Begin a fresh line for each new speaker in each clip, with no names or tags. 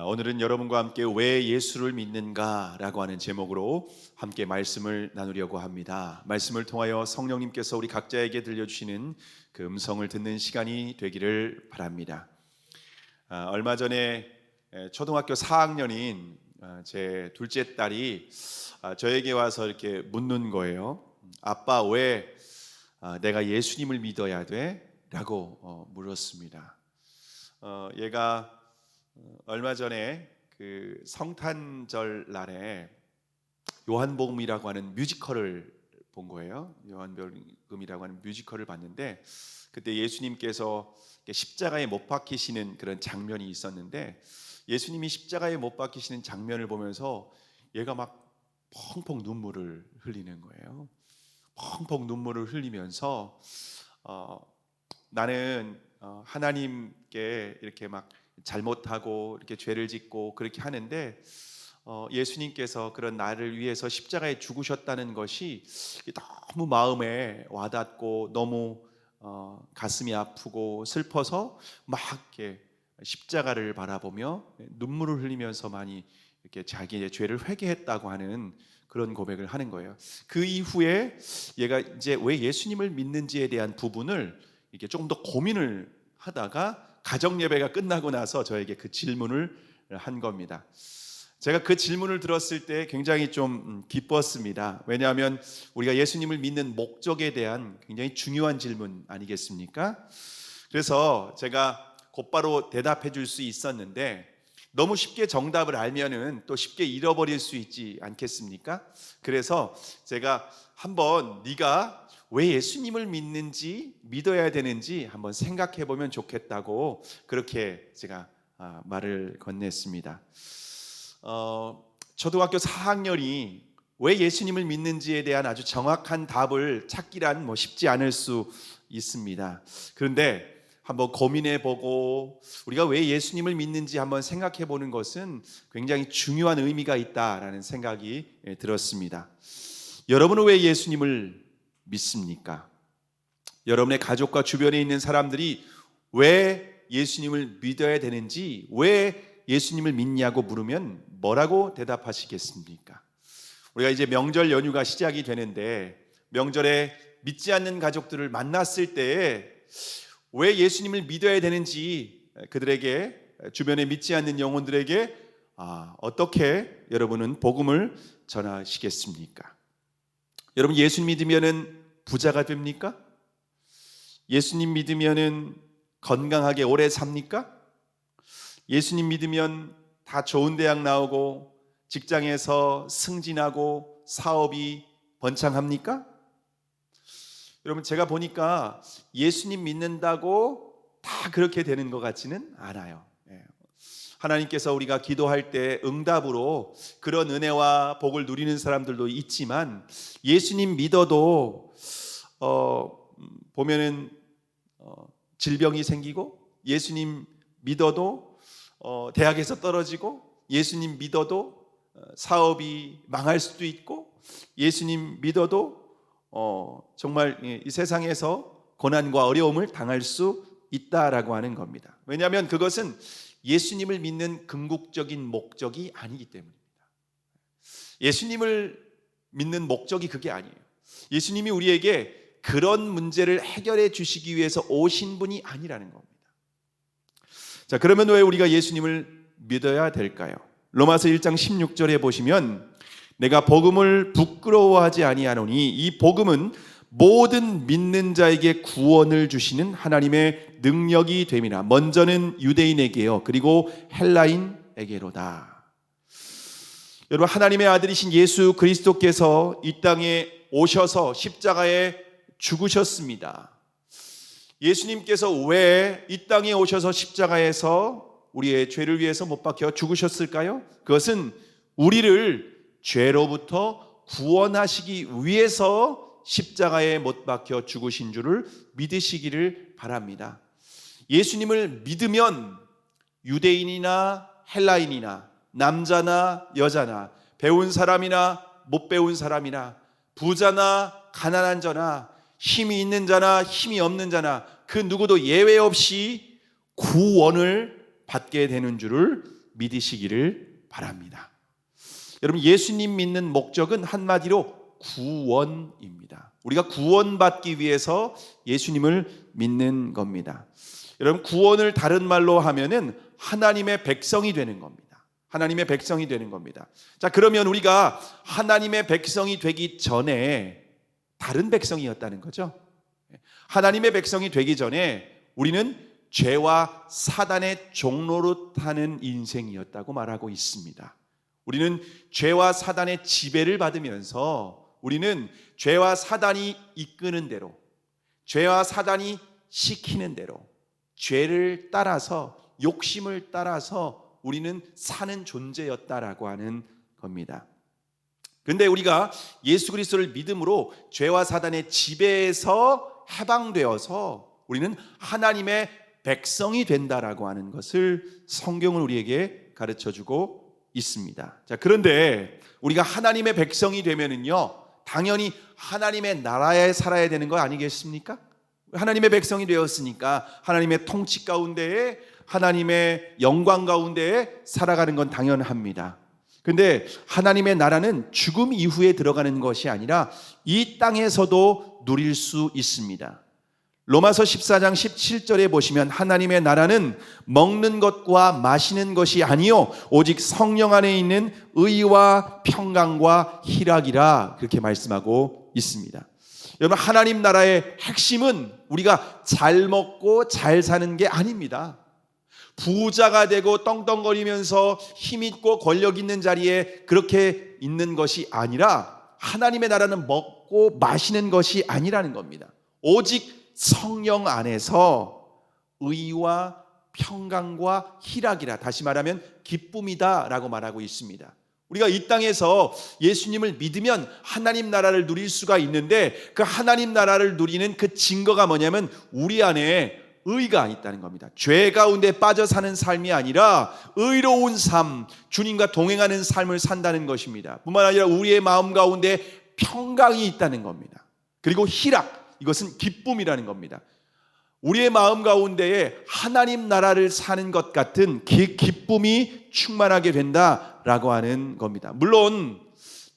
오늘은 여러분과 함께 왜 예수를 믿는가라고 하는 제목으로 함께 말씀을 나누려고 합니다. 말씀을 통하여 성령님께서 우리 각자에게 들려주시는 그 음성을 듣는 시간이 되기를 바랍니다. 얼마 전에 초등학교 4학년인 제 둘째 딸이 저에게 와서 이렇게 묻는 거예요. 아빠, 왜 내가 예수님을 믿어야 돼? 라고 물었습니다. 얘가 얼마 전에 그 성탄절 날에 요한복음이라고 하는 뮤지컬을 본 거예요. 요한복음이라고 하는 뮤지컬을 봤는데 그때 예수님께서 십자가에 못 박히시는 그런 장면이 있었는데 예수님이 십자가에 못 박히시는 장면을 보면서 얘가 막 펑펑 눈물을 흘리는 거예요. 펑펑 눈물을 흘리면서 나는 하나님께 이렇게 막 잘못하고 이렇게 죄를 짓고 그렇게 하는데 예수님께서 그런 나를 위해서 십자가에 죽으셨다는 것이 너무 마음에 와닿고 너무 가슴이 아프고 슬퍼서 막 이렇게 십자가를 바라보며 눈물을 흘리면서 많이 이렇게 자기의 죄를 회개했다고 하는 그런 고백을 하는 거예요. 그 이후에 얘가 이제 왜 예수님을 믿는지에 대한 부분을 이렇게 조금 더 고민을 하다가 가정 예배가 끝나고 나서 저에게 그 질문을 한 겁니다. 제가 그 질문을 들었을 때 굉장히 좀 기뻤습니다. 왜냐하면 우리가 예수님을 믿는 목적에 대한 굉장히 중요한 질문 아니겠습니까? 그래서 제가 곧바로 대답해 줄 수 있었는데 너무 쉽게 정답을 알면은 또 쉽게 잃어버릴 수 있지 않겠습니까? 그래서 제가 한번 네가 왜 예수님을 믿어야 되는지 한번 생각해 보면 좋겠다고 그렇게 제가 말을 건넸습니다. 초등학교 4학년이 왜 예수님을 믿는지에 대한 아주 정확한 답을 찾기란 쉽지 않을 수 있습니다. 그런데 한번 고민해 보고 우리가 왜 예수님을 믿는지 한번 생각해 보는 것은 굉장히 중요한 의미가 있다라는 생각이 들었습니다. 여러분은 왜 예수님을 믿습니까? 여러분의 가족과 주변에 있는 사람들이 왜 예수님을 믿어야 되는지, 왜 예수님을 믿냐고 물으면 뭐라고 대답하시겠습니까? 우리가 이제 명절 연휴가 시작이 되는데 명절에 믿지 않는 가족들을 만났을 때에 왜 예수님을 믿어야 되는지 그들에게, 주변에 믿지 않는 영혼들에게 어떻게 여러분은 복음을 전하시겠습니까? 여러분, 예수님 믿으면은 부자가 됩니까? 예수님 믿으면은 건강하게 오래 삽니까? 예수님 믿으면 다 좋은 대학 나오고 직장에서 승진하고 사업이 번창합니까? 여러분, 제가 보니까 예수님 믿는다고 다 그렇게 되는 것 같지는 않아요. 하나님께서 우리가 기도할 때 응답으로 그런 은혜와 복을 누리는 사람들도 있지만 예수님 믿어도 보면은 질병이 생기고, 예수님 믿어도 대학에서 떨어지고, 예수님 믿어도 사업이 망할 수도 있고, 예수님 믿어도 정말 이 세상에서 고난과 어려움을 당할 수 있다라고 하는 겁니다. 왜냐하면 그것은 예수님을 믿는 궁극적인 목적이 아니기 때문입니다. 예수님을 믿는 목적이 그게 아니에요. 예수님이 우리에게 그런 문제를 해결해 주시기 위해서 오신 분이 아니라는 겁니다. 자, 그러면 왜 우리가 예수님을 믿어야 될까요? 로마서 1장 16절에 보시면 내가 복음을 부끄러워하지 아니하노니 이 복음은 모든 믿는 자에게 구원을 주시는 하나님의 능력이 됨이라. 먼저는 유대인에게요, 그리고 헬라인에게로다. 여러분, 하나님의 아들이신 예수 그리스도께서 이 땅에 오셔서 십자가에 죽으셨습니다. 예수님께서 왜 이 땅에 오셔서 십자가에서 우리의 죄를 위해서 못 박혀 죽으셨을까요? 그것은 우리를 죄로부터 구원하시기 위해서 십자가에 못 박혀 죽으신 줄을 믿으시기를 바랍니다. 예수님을 믿으면 유대인이나 헬라인이나 남자나 여자나 배운 사람이나 못 배운 사람이나 부자나 가난한 자나 힘이 있는 자나 힘이 없는 자나 그 누구도 예외 없이 구원을 받게 되는 줄을 믿으시기를 바랍니다. 여러분, 예수님 믿는 목적은 한마디로 구원입니다. 우리가 구원받기 위해서 예수님을 믿는 겁니다. 여러분, 구원을 다른 말로 하면은 하나님의 백성이 되는 겁니다. 하나님의 백성이 되는 겁니다. 자, 그러면 우리가 하나님의 백성이 되기 전에 다른 백성이었다는 거죠. 하나님의 백성이 되기 전에 우리는 죄와 사단의 종로로 타는 인생이었다고 말하고 있습니다. 우리는 죄와 사단의 지배를 받으면서 우리는 죄와 사단이 이끄는 대로, 죄와 사단이 시키는 대로 죄를 따라서, 욕심을 따라서 우리는 사는 존재였다라고 하는 겁니다. 그런데 우리가 예수 그리스도를 믿음으로 죄와 사단의 지배에서 해방되어서 우리는 하나님의 백성이 된다라고 하는 것을 성경은 우리에게 가르쳐주고 있습니다. 자, 그런데 우리가 하나님의 백성이 되면은요, 당연히 하나님의 나라에 살아야 되는 거 아니겠습니까? 하나님의 백성이 되었으니까 하나님의 통치 가운데에, 하나님의 영광 가운데에 살아가는 건 당연합니다. 그런데 하나님의 나라는 죽음 이후에 들어가는 것이 아니라 이 땅에서도 누릴 수 있습니다. 로마서 14장 17절에 보시면 하나님의 나라는 먹는 것과 마시는 것이 아니요 오직 성령 안에 있는 의와 평강과 희락이라 그렇게 말씀하고 있습니다. 여러분, 하나님 나라의 핵심은 우리가 잘 먹고 잘 사는 게 아닙니다. 부자가 되고 떵떵거리면서 힘 있고 권력 있는 자리에 그렇게 있는 것이 아니라 하나님의 나라는 먹고 마시는 것이 아니라는 겁니다. 오직 성령 안에서 의와 평강과 희락이라, 다시 말하면 기쁨이다 라고 말하고 있습니다. 우리가 이 땅에서 예수님을 믿으면 하나님 나라를 누릴 수가 있는데 그 하나님 나라를 누리는 그 증거가 뭐냐면 우리 안에 의가 있다는 겁니다. 죄 가운데 빠져 사는 삶이 아니라 의로운 삶, 주님과 동행하는 삶을 산다는 것입니다. 뿐만 아니라 우리의 마음 가운데 평강이 있다는 겁니다. 그리고 희락, 이것은 기쁨이라는 겁니다. 우리의 마음 가운데에 하나님 나라를 사는 것 같은 기쁨이 충만하게 된다라고 하는 겁니다. 물론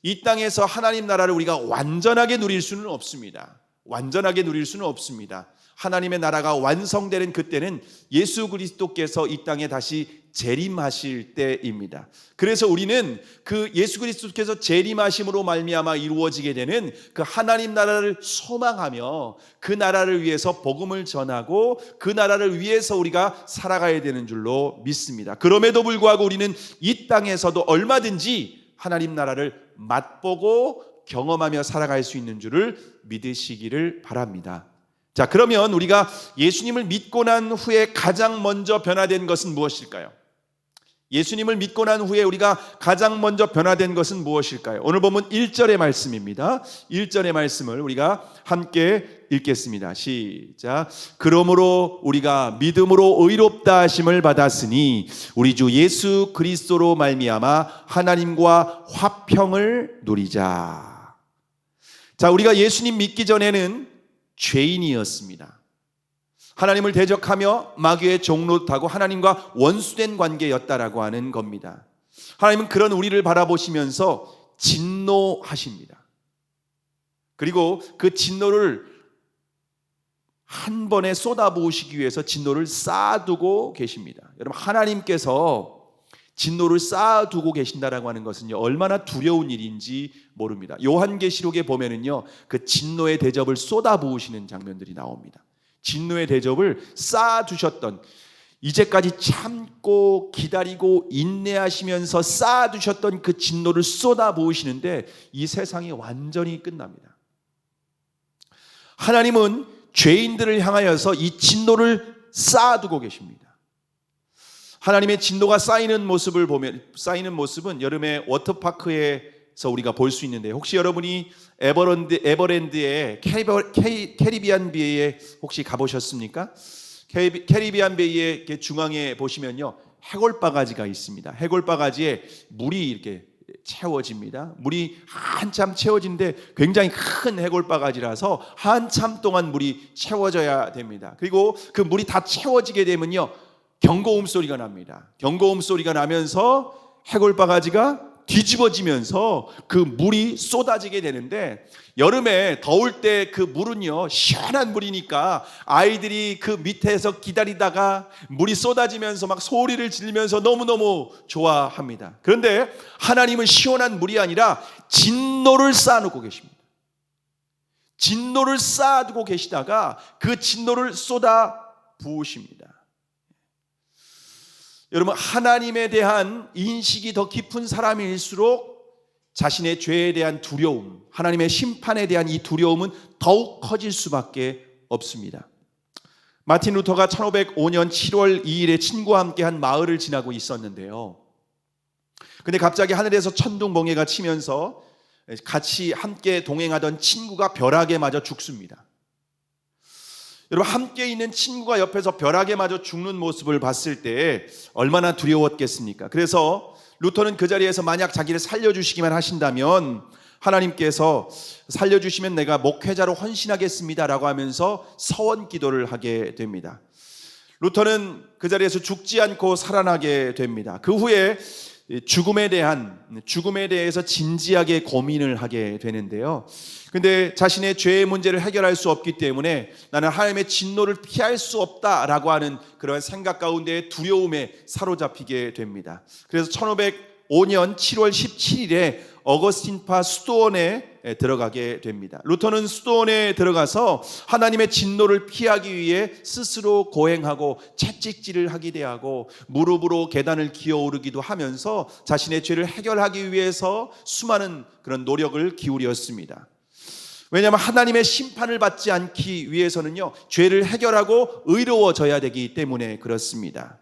이 땅에서 하나님 나라를 우리가 완전하게 누릴 수는 없습니다. 완전하게 누릴 수는 없습니다. 하나님의 나라가 완성되는 그때는 예수 그리스도께서 이 땅에 다시 재림하실 때입니다. 그래서 우리는 그 예수 그리스도께서 재림하심으로 말미암아 이루어지게 되는 그 하나님 나라를 소망하며 그 나라를 위해서 복음을 전하고 그 나라를 위해서 우리가 살아가야 되는 줄로 믿습니다. 그럼에도 불구하고 우리는 이 땅에서도 얼마든지 하나님 나라를 맛보고 경험하며 살아갈 수 있는 줄을 믿으시기를 바랍니다. 자, 그러면 우리가 예수님을 믿고 난 후에 가장 먼저 변화된 것은 무엇일까요? 예수님을 믿고 난 후에 우리가 가장 먼저 변화된 것은 무엇일까요? 오늘 보면 1절의 말씀입니다. 1절의 말씀을 우리가 함께 읽겠습니다. 시작. 그러므로 우리가 믿음으로 의롭다 하심을 받았으니 우리 주 예수 그리스도로 말미암아 하나님과 화평을 누리자. 자, 우리가 예수님 믿기 전에는 죄인이었습니다. 하나님을 대적하며 마귀의 종노릇하고 하나님과 원수된 관계였다라고 하는 겁니다. 하나님은 그런 우리를 바라보시면서 진노하십니다. 그리고 그 진노를 한 번에 쏟아부으시기 위해서 진노를 쌓아두고 계십니다. 여러분, 하나님께서 진노를 쌓아두고 계신다라고 하는 것은요, 얼마나 두려운 일인지 모릅니다. 요한계시록에 보면은요, 그 진노의 대접을 쏟아부으시는 장면들이 나옵니다. 진노의 대접을 쌓아두셨던, 이제까지 참고 기다리고 인내하시면서 쌓아두셨던 그 진노를 쏟아부으시는데 이 세상이 완전히 끝납니다. 하나님은 죄인들을 향하여서 이 진노를 쌓아두고 계십니다. 하나님의 진노가 쌓이는 모습을 보면, 쌓이는 모습은 여름에 워터파크에서 우리가 볼 수 있는데, 혹시 여러분이 에버랜드의 캐리비안 베이에 혹시 가보셨습니까? 캐리비안 베이의 중앙에 보시면요, 해골바가지가 있습니다. 해골바가지에 물이 이렇게 채워집니다. 물이 한참 채워지는데 굉장히 큰 해골바가지라서 한참 동안 물이 채워져야 됩니다. 그리고 그 물이 다 채워지게 되면요, 경고음 소리가 납니다. 경고음 소리가 나면서 해골바가지가 뒤집어지면서 그 물이 쏟아지게 되는데, 여름에 더울 때 그 물은요 시원한 물이니까 아이들이 그 밑에서 기다리다가 물이 쏟아지면서 막 소리를 지르면서 너무너무 좋아합니다. 그런데 하나님은 시원한 물이 아니라 진노를 쌓아놓고 계십니다. 진노를 쌓아두고 계시다가 그 진노를 쏟아 부으십니다. 여러분, 하나님에 대한 인식이 더 깊은 사람일수록 자신의 죄에 대한 두려움, 하나님의 심판에 대한 이 두려움은 더욱 커질 수밖에 없습니다. 마틴 루터가 1505년 7월 2일에 친구와 함께 한 마을을 지나고 있었는데요, 근데 갑자기 하늘에서 천둥번개가 치면서 같이 함께 동행하던 친구가 벼락에 맞아 죽습니다. 여러분, 함께 있는 친구가 옆에서 벼락에 맞아 죽는 모습을 봤을 때 얼마나 두려웠겠습니까? 그래서 루터는 그 자리에서 만약 자기를 살려주시기만 하신다면, 하나님께서 살려주시면 내가 목회자로 헌신하겠습니다 라고 하면서 서원 기도를 하게 됩니다. 루터는 그 자리에서 죽지 않고 살아나게 됩니다. 그 후에 죽음에 대해서 진지하게 고민을 하게 되는데요, 근데 자신의 죄의 문제를 해결할 수 없기 때문에 나는 하나님의 진노를 피할 수 없다라고 하는 그런 생각 가운데 두려움에 사로잡히게 됩니다. 그래서 1505년 7월 17일에 어거스틴파 수도원에 들어가게 됩니다. 루터는 수도원에 들어가서 하나님의 진노를 피하기 위해 스스로 고행하고 채찍질을 하기도 하고 무릎으로 계단을 기어오르기도 하면서 자신의 죄를 해결하기 위해서 수많은 그런 노력을 기울였습니다. 왜냐하면 하나님의 심판을 받지 않기 위해서는요, 죄를 해결하고 의로워져야 되기 때문에 그렇습니다.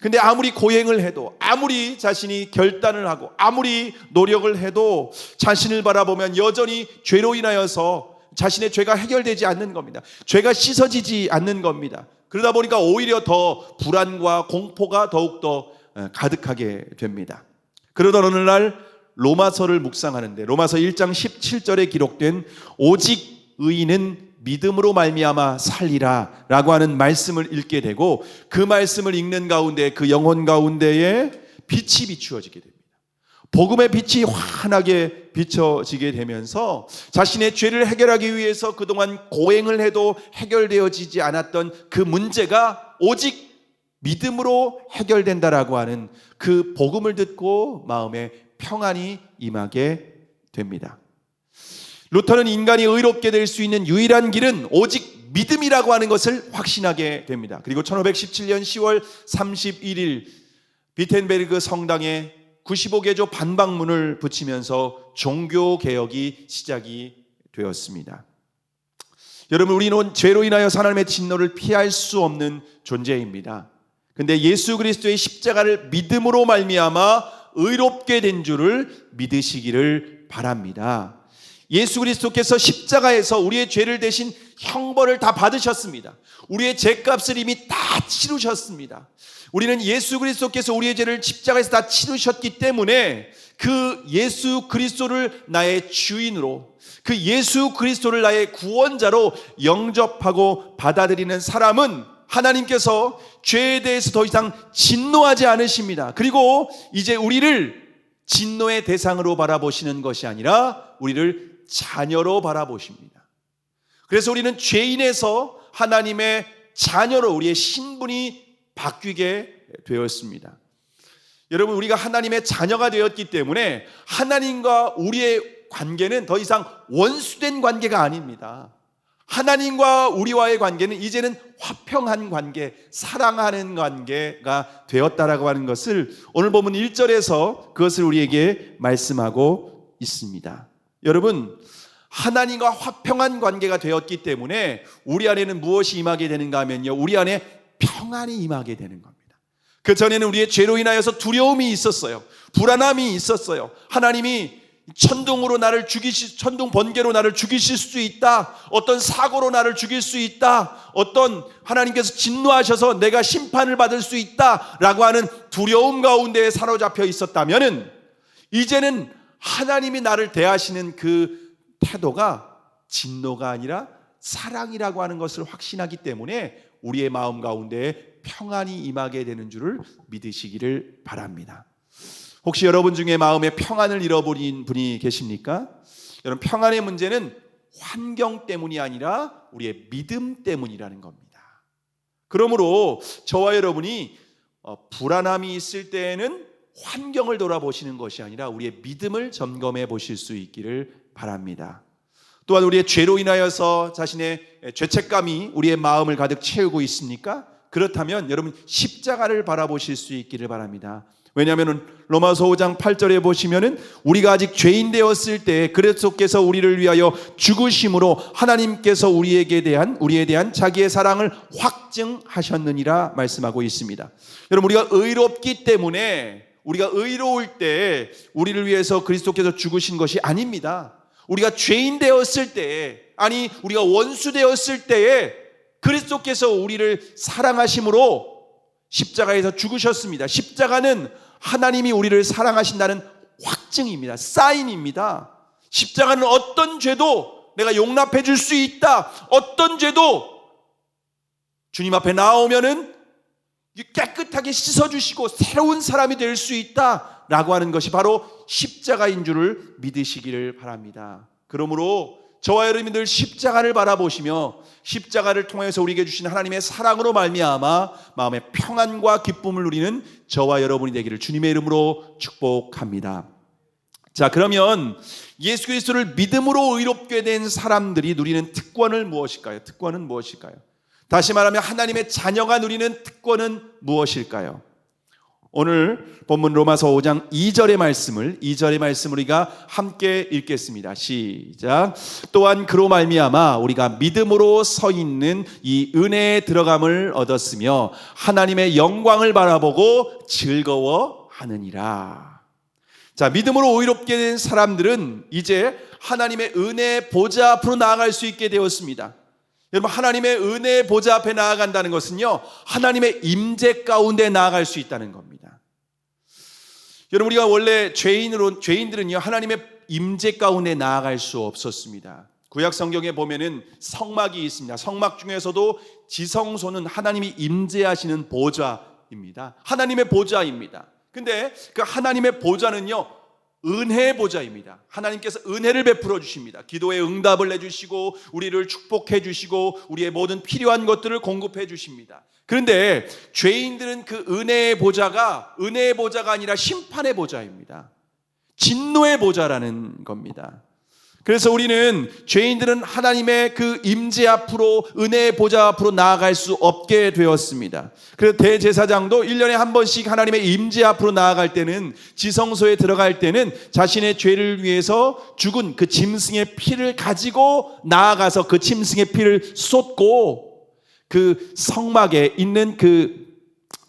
근데 아무리 고행을 해도, 아무리 자신이 결단을 하고, 아무리 노력을 해도 자신을 바라보면 여전히 죄로 인하여서 자신의 죄가 해결되지 않는 겁니다. 죄가 씻어지지 않는 겁니다. 그러다 보니까 오히려 더 불안과 공포가 더욱더 가득하게 됩니다. 그러던 어느 날 로마서를 묵상하는데, 로마서 1장 17절에 기록된 오직 의인은 믿음으로 말미암아 살리라 라고 하는 말씀을 읽게 되고, 그 말씀을 읽는 가운데 그 영혼 가운데에 빛이 비추어지게 됩니다. 복음의 빛이 환하게 비춰지게 되면서 자신의 죄를 해결하기 위해서 그동안 고행을 해도 해결되어지지 않았던 그 문제가 오직 믿음으로 해결된다라고 하는 그 복음을 듣고 마음에 평안이 임하게 됩니다. 루터는 인간이 의롭게 될 수 있는 유일한 길은 오직 믿음이라고 하는 것을 확신하게 됩니다. 그리고 1517년 10월 31일 비텐베르그 성당에 95개조 반박문을 붙이면서 종교개혁이 시작이 되었습니다. 여러분, 우리는 죄로 인하여 하나님의 진노를 피할 수 없는 존재입니다. 근데 예수 그리스도의 십자가를 믿음으로 말미암아 의롭게 된 줄을 믿으시기를 바랍니다. 예수 그리스도께서 십자가에서 우리의 죄를 대신 형벌을 다 받으셨습니다. 우리의 죄값을 이미 다 치르셨습니다. 우리는 예수 그리스도께서 우리의 죄를 십자가에서 다 치르셨기 때문에 그 예수 그리스도를 나의 주인으로, 그 예수 그리스도를 나의 구원자로 영접하고 받아들이는 사람은 하나님께서 죄에 대해서 더 이상 진노하지 않으십니다. 그리고 이제 우리를 진노의 대상으로 바라보시는 것이 아니라 우리를 자녀로 바라보십니다. 그래서 우리는 죄인에서 하나님의 자녀로 우리의 신분이 바뀌게 되었습니다. 여러분, 우리가 하나님의 자녀가 되었기 때문에 하나님과 우리의 관계는 더 이상 원수된 관계가 아닙니다. 하나님과 우리와의 관계는 이제는 화평한 관계, 사랑하는 관계가 되었다라고 하는 것을 오늘 본문 1절에서 그것을 우리에게 말씀하고 있습니다. 여러분, 하나님과 화평한 관계가 되었기 때문에 우리 안에는 무엇이 임하게 되는가 하면요, 우리 안에 평안이 임하게 되는 겁니다. 그 전에는 우리의 죄로 인하여서 두려움이 있었어요. 불안함이 있었어요. 하나님이 천둥으로 나를 천둥 번개로 나를 죽이실 수 있다. 어떤 사고로 나를 죽일 수 있다. 어떤 하나님께서 진노하셔서 내가 심판을 받을 수 있다라고 하는 두려움 가운데에 사로잡혀 있었다면은, 이제는 하나님이 나를 대하시는 그 태도가 진노가 아니라 사랑이라고 하는 것을 확신하기 때문에 우리의 마음 가운데 평안이 임하게 되는 줄을 믿으시기를 바랍니다. 혹시 여러분 중에 마음에 평안을 잃어버린 분이 계십니까? 여러분, 평안의 문제는 환경 때문이 아니라 우리의 믿음 때문이라는 겁니다. 그러므로 저와 여러분이 불안함이 있을 때에는 환경을 돌아보시는 것이 아니라 우리의 믿음을 점검해 보실 수 있기를 바랍니다. 또한 우리의 죄로 인하여서 자신의 죄책감이 우리의 마음을 가득 채우고 있습니까? 그렇다면 여러분 십자가를 바라보실 수 있기를 바랍니다. 왜냐하면 로마서 5장 8절에 보시면은 우리가 아직 죄인 되었을 때 그리스도께서 우리를 위하여 죽으심으로 하나님께서 우리에 대한 자기의 사랑을 확증하셨느니라 말씀하고 있습니다. 여러분, 우리가 의롭기 때문에, 우리가 의로울 때 우리를 위해서 그리스도께서 죽으신 것이 아닙니다. 우리가 죄인 되었을 때, 아니 우리가 원수 되었을 때에 그리스도께서 우리를 사랑하심으로 십자가에서 죽으셨습니다. 십자가는 하나님이 우리를 사랑하신다는 확증입니다. 사인입니다. 십자가는 어떤 죄도 내가 용납해 줄 수 있다. 어떤 죄도 주님 앞에 나오면은 깨끗하게 씻어주시고 새로운 사람이 될 수 있다라고 하는 것이 바로 십자가인 줄을 믿으시기를 바랍니다. 그러므로 저와 여러분들 십자가를 바라보시며 십자가를 통해서 우리에게 주신 하나님의 사랑으로 말미암아 마음의 평안과 기쁨을 누리는 저와 여러분이 되기를 주님의 이름으로 축복합니다. 자, 그러면 예수 그리스도를 믿음으로 의롭게 된 사람들이 누리는 특권은 무엇일까요? 특권은 무엇일까요? 다시 말하면 하나님의 자녀가 누리는 특권은 무엇일까요? 오늘 본문 로마서 5장 2절의 말씀을 우리가 함께 읽겠습니다. 시작. 또한 그로 말미암아 우리가 믿음으로 서 있는 이 은혜에 들어감을 얻었으며 하나님의 영광을 바라보고 즐거워하느니라. 자, 믿음으로 의롭게 된 사람들은 이제 하나님의 은혜 보좌 앞으로 나아갈 수 있게 되었습니다. 여러분, 하나님의 은혜 보좌 앞에 나아간다는 것은요, 하나님의 임재 가운데 나아갈 수 있다는 겁니다. 여러분, 우리가 원래 죄인들은요, 하나님의 임재 가운데 나아갈 수 없었습니다. 구약 성경에 보면은 성막이 있습니다. 성막 중에서도 지성소는 하나님이 임재하시는 보좌입니다. 하나님의 보좌입니다. 근데 그 하나님의 보좌는요, 은혜의 보좌입니다. 하나님께서 은혜를 베풀어 주십니다. 기도에 응답을 내주시고 우리를 축복해 주시고 우리의 모든 필요한 것들을 공급해 주십니다. 그런데 죄인들은 그 은혜의 보좌가 아니라 심판의 보좌입니다. 진노의 보좌라는 겁니다. 그래서 우리는 죄인들은 하나님의 그 임재 앞으로, 은혜의 보좌 앞으로 나아갈 수 없게 되었습니다. 그래서 대제사장도 1년에 한 번씩 하나님의 임재 앞으로 나아갈 때는, 지성소에 들어갈 때는 자신의 죄를 위해서 죽은 그 짐승의 피를 가지고 나아가서 그 짐승의 피를 쏟고 그 성막에 있는 그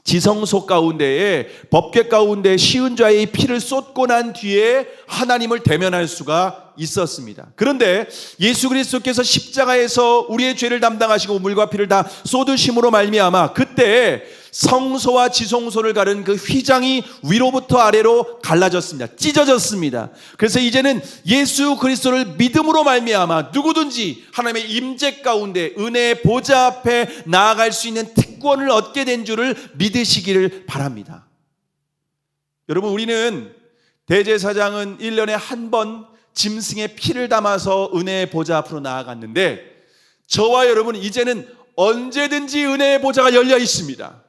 지성소 가운데에, 법궤 가운데 쉬운 자의 피를 쏟고 난 뒤에 하나님을 대면할 수가 있었습니다. 그런데 예수 그리스도께서 십자가에서 우리의 죄를 담당하시고 물과 피를 다 쏟으심으로 말미암아 그때 성소와 지성소를 가른 그 휘장이 위로부터 아래로 갈라졌습니다. 찢어졌습니다. 그래서 이제는 예수 그리스도를 믿음으로 말미암아 누구든지 하나님의 임재 가운데 은혜의 보좌 앞에 나아갈 수 있는 특권을 얻게 된 줄을 믿으시기를 바랍니다. 여러분, 우리는 대제사장은 1년에 한 번 짐승의 피를 담아서 은혜의 보좌 앞으로 나아갔는데, 저와 여러분은 이제는 언제든지 은혜의 보좌가 열려 있습니다.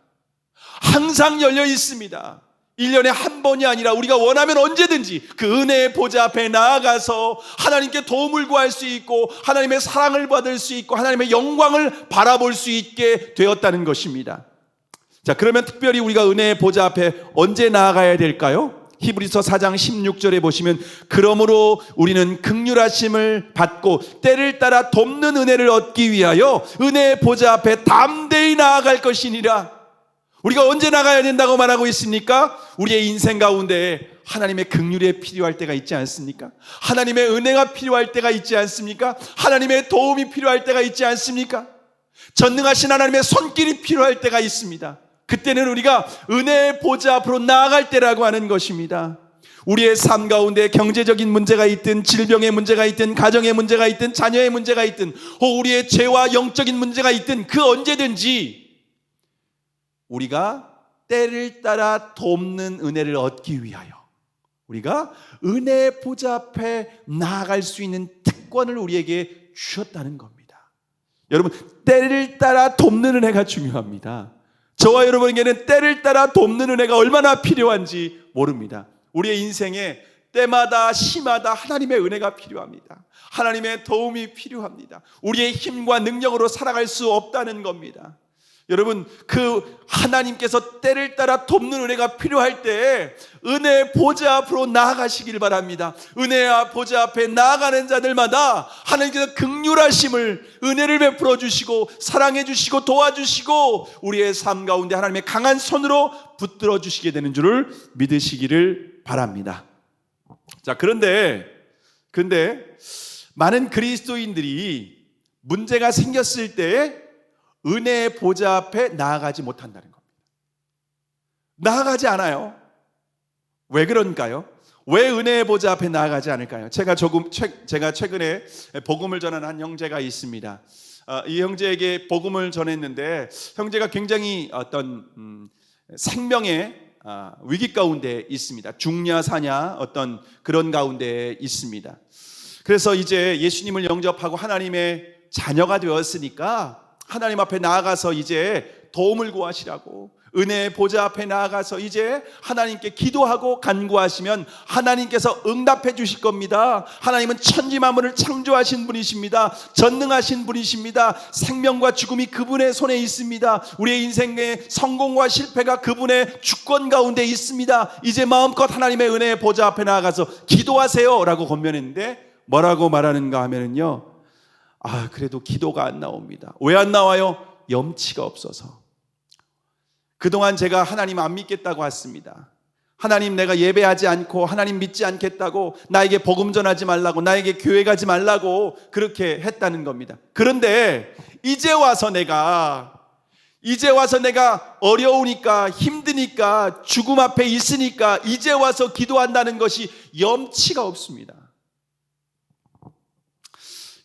항상 열려 있습니다. 1년에 한 번이 아니라 우리가 원하면 언제든지 그 은혜의 보좌 앞에 나아가서 하나님께 도움을 구할 수 있고 하나님의 사랑을 받을 수 있고 하나님의 영광을 바라볼 수 있게 되었다는 것입니다. 자, 그러면 특별히 우리가 은혜의 보좌 앞에 언제 나아가야 될까요? 히브리서 4장 16절에 보시면 그러므로 우리는 긍휼하심을 받고 때를 따라 돕는 은혜를 얻기 위하여 은혜의 보좌 앞에 담대히 나아갈 것이니라. 우리가 언제 나가야 된다고 말하고 있습니까? 우리의 인생 가운데 하나님의 긍휼이 필요할 때가 있지 않습니까? 하나님의 은혜가 필요할 때가 있지 않습니까? 하나님의 도움이 필요할 때가 있지 않습니까? 전능하신 하나님의 손길이 필요할 때가 있습니다. 그때는 우리가 은혜의 보좌 앞으로 나아갈 때라고 하는 것입니다. 우리의 삶 가운데 경제적인 문제가 있든, 질병의 문제가 있든, 가정의 문제가 있든, 자녀의 문제가 있든, 우리의 죄와 영적인 문제가 있든, 그 언제든지 우리가 때를 따라 돕는 은혜를 얻기 위하여 우리가 은혜의 보좌 앞에 나아갈 수 있는 특권을 우리에게 주셨다는 겁니다. 여러분, 때를 따라 돕는 은혜가 중요합니다. 저와 여러분에게는 때를 따라 돕는 은혜가 얼마나 필요한지 모릅니다. 우리의 인생에 때마다 시마다 하나님의 은혜가 필요합니다. 하나님의 도움이 필요합니다. 우리의 힘과 능력으로 살아갈 수 없다는 겁니다. 여러분, 그 하나님께서 때를 따라 돕는 은혜가 필요할 때 은혜의 보좌 앞으로 나아가시길 바랍니다. 은혜의 보좌 앞에 나아가는 자들마다 하나님께서 긍휼하심을, 은혜를 베풀어 주시고 사랑해 주시고 도와주시고 우리의 삶 가운데 하나님의 강한 손으로 붙들어 주시게 되는 줄을 믿으시기를 바랍니다. 자, 그런데 많은 그리스도인들이 문제가 생겼을 때 은혜의 보좌 앞에 나아가지 못한다는 겁니다. 나아가지 않아요. 왜 그런가요? 왜 은혜의 보좌 앞에 나아가지 않을까요? 제가 최근에 복음을 전한 한 형제가 있습니다. 이 형제에게 복음을 전했는데 형제가 굉장히 어떤 생명의 위기 가운데 있습니다. 죽냐 사냐 어떤 그런 가운데 있습니다. 그래서 이제 예수님을 영접하고 하나님의 자녀가 되었으니까 하나님 앞에 나아가서 이제 도움을 구하시라고, 은혜의 보좌 앞에 나아가서 이제 하나님께 기도하고 간구하시면 하나님께서 응답해 주실 겁니다. 하나님은 천지 만물을 창조하신 분이십니다. 전능하신 분이십니다. 생명과 죽음이 그분의 손에 있습니다. 우리의 인생의 성공과 실패가 그분의 주권 가운데 있습니다. 이제 마음껏 하나님의 은혜의 보좌 앞에 나아가서 기도하세요 라고 권면했는데 뭐라고 말하는가 하면은요, 그래도 기도가 안 나옵니다. 왜 안 나와요? 염치가 없어서. 그동안 제가 하나님 안 믿겠다고 했습니다. 하나님 내가 예배하지 않고 하나님 믿지 않겠다고, 나에게 복음 전하지 말라고, 나에게 교회 가지 말라고 그렇게 했다는 겁니다. 그런데 이제 와서 내가 어려우니까, 힘드니까, 죽음 앞에 있으니까 이제 와서 기도한다는 것이 염치가 없습니다.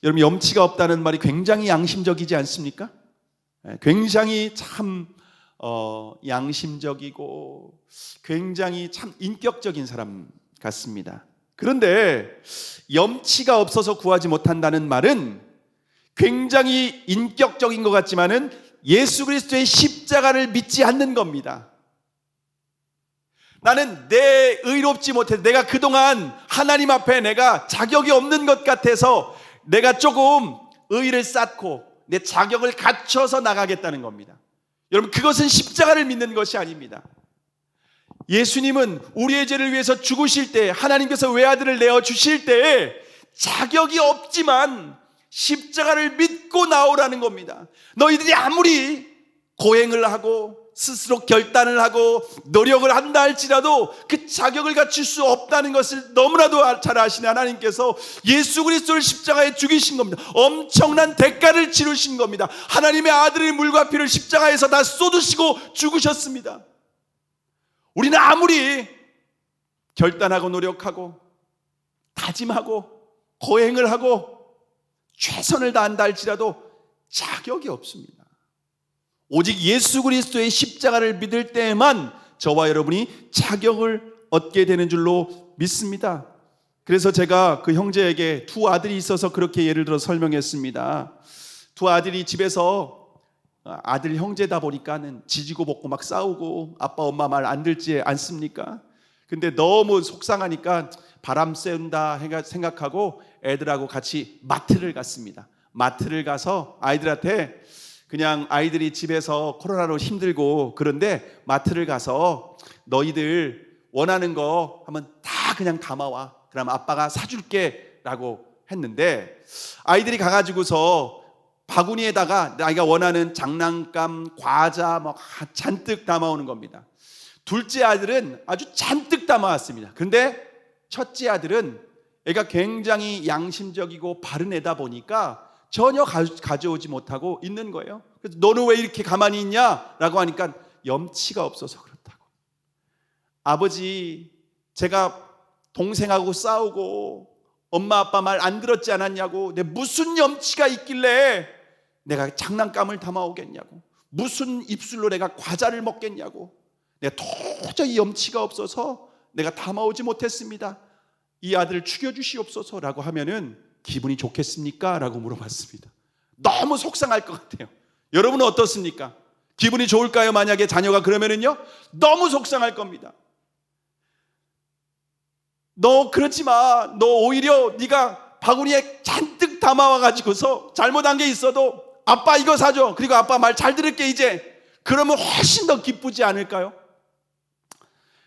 여러분, 염치가 없다는 말이 굉장히 양심적이지 않습니까? 굉장히 참 양심적이고 굉장히 참 인격적인 사람 같습니다. 그런데 염치가 없어서 구하지 못한다는 말은 굉장히 인격적인 것 같지만은 예수 그리스도의 십자가를 믿지 않는 겁니다. 나는 내 의롭지 못해, 내가 그동안 하나님 앞에 내가 자격이 없는 것 같아서 내가 조금 의를 쌓고 내 자격을 갖춰서 나가겠다는 겁니다. 여러분, 그것은 십자가를 믿는 것이 아닙니다. 예수님은 우리의 죄를 위해서 죽으실 때, 하나님께서 외아들을 내어주실 때 자격이 없지만 십자가를 믿고 나오라는 겁니다. 너희들이 아무리 고행을 하고 스스로 결단을 하고 노력을 한다 할지라도 그 자격을 갖출 수 없다는 것을 너무나도 잘 아시는 하나님께서 예수 그리스도를 십자가에 죽이신 겁니다. 엄청난 대가를 치르신 겁니다. 하나님의 아들의 물과 피를 십자가에서 다 쏟으시고 죽으셨습니다. 우리는 아무리 결단하고 노력하고 다짐하고 고행을 하고 최선을 다한다 할지라도 자격이 없습니다. 오직 예수 그리스도의 십자가를 믿을 때에만 저와 여러분이 자격을 얻게 되는 줄로 믿습니다. 그래서 제가 그 형제에게 두 아들이 있어서 그렇게 예를 들어 설명했습니다. 두 아들이 집에서, 아들 형제다 보니까는 지지고 볶고 막 싸우고 아빠 엄마 말 안 듣지 않습니까? 근데 너무 속상하니까 바람 쐰다 생각하고 애들하고 같이 마트를 갔습니다. 마트를 가서 아이들한테, 그냥 아이들이 집에서 코로나로 힘들고 그런데 마트를 가서 너희들 원하는 거 한번 다 그냥 담아와, 그럼 아빠가 사줄게 라고 했는데, 아이들이 가가지고서 바구니에다가 자기가 원하는 장난감, 과자 막 잔뜩 담아오는 겁니다. 둘째 아들은 아주 잔뜩 담아왔습니다. 그런데 첫째 아들은 애가 굉장히 양심적이고 바른 애다 보니까 전혀 가져오지 못하고 있는 거예요. 그래서 너는 왜 이렇게 가만히 있냐? 라고 하니까 염치가 없어서 그렇다고. 아버지, 제가 동생하고 싸우고 엄마 아빠 말 안 들었지 않았냐고, 내 무슨 염치가 있길래 내가 장난감을 담아오겠냐고, 무슨 입술로 내가 과자를 먹겠냐고, 내가 도저히 염치가 없어서 내가 담아오지 못했습니다. 이 아들 죽여주시옵소서라고 하면은 기분이 좋겠습니까? 라고 물어봤습니다. 너무 속상할 것 같아요. 여러분은 어떻습니까? 기분이 좋을까요? 만약에 자녀가 그러면은요, 너무 속상할 겁니다. 너 그렇지 마. 너 오히려 네가 바구니에 잔뜩 담아와 가지고서 잘못한 게 있어도 아빠 이거 사줘, 그리고 아빠 말 잘 들을게 이제, 그러면 훨씬 더 기쁘지 않을까요?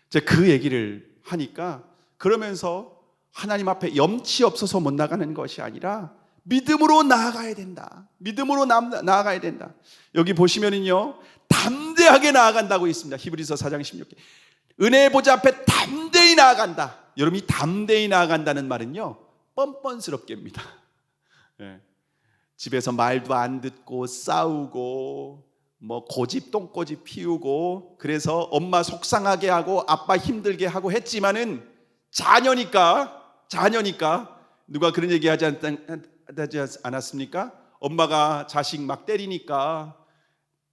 제가 그 얘기를 하니까, 그러면서 하나님 앞에 염치 없어서 못 나가는 것이 아니라 믿음으로 나아가야 된다. 믿음으로 나아가야 된다. 여기 보시면은요, 담대하게 나아간다고 있습니다. 히브리서 4장 16절. 은혜의 보좌 앞에 담대히 나아간다. 여러분이 담대히 나아간다는 말은요, 뻔뻔스럽게입니다. 예. 집에서 말도 안 듣고 싸우고 뭐 고집 똥고집 피우고, 그래서 엄마 속상하게 하고 아빠 힘들게 하고 했지만은 자녀니까 누가 그런 얘기 하지 않았습니까? 엄마가 자식 막 때리니까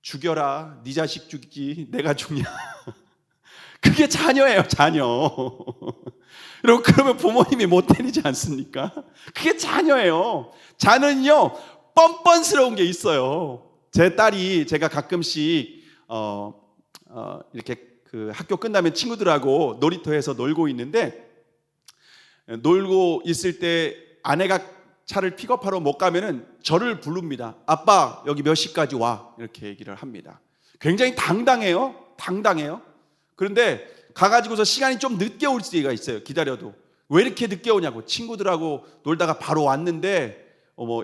죽여라, 네 자식 죽이지 내가 죽냐. 그게 자녀예요, 자녀. 여러분, 그러면 부모님이 못 때리지 않습니까? 그게 자녀예요. 자녀는요, 뻔뻔스러운 게 있어요. 제 딸이, 제가 가끔씩 이렇게 그 학교 끝나면 친구들하고 놀이터에서 놀고 있는데, 놀고 있을 때 아내가 차를 픽업하러 못 가면은 저를 부릅니다. 아빠 여기 몇 시까지 와, 이렇게 얘기를 합니다. 굉장히 당당해요. 그런데 가가지고서 시간이 좀 늦게 올 때가 있어요. 기다려도. 왜 이렇게 늦게 오냐고. 친구들하고 놀다가 바로 왔는데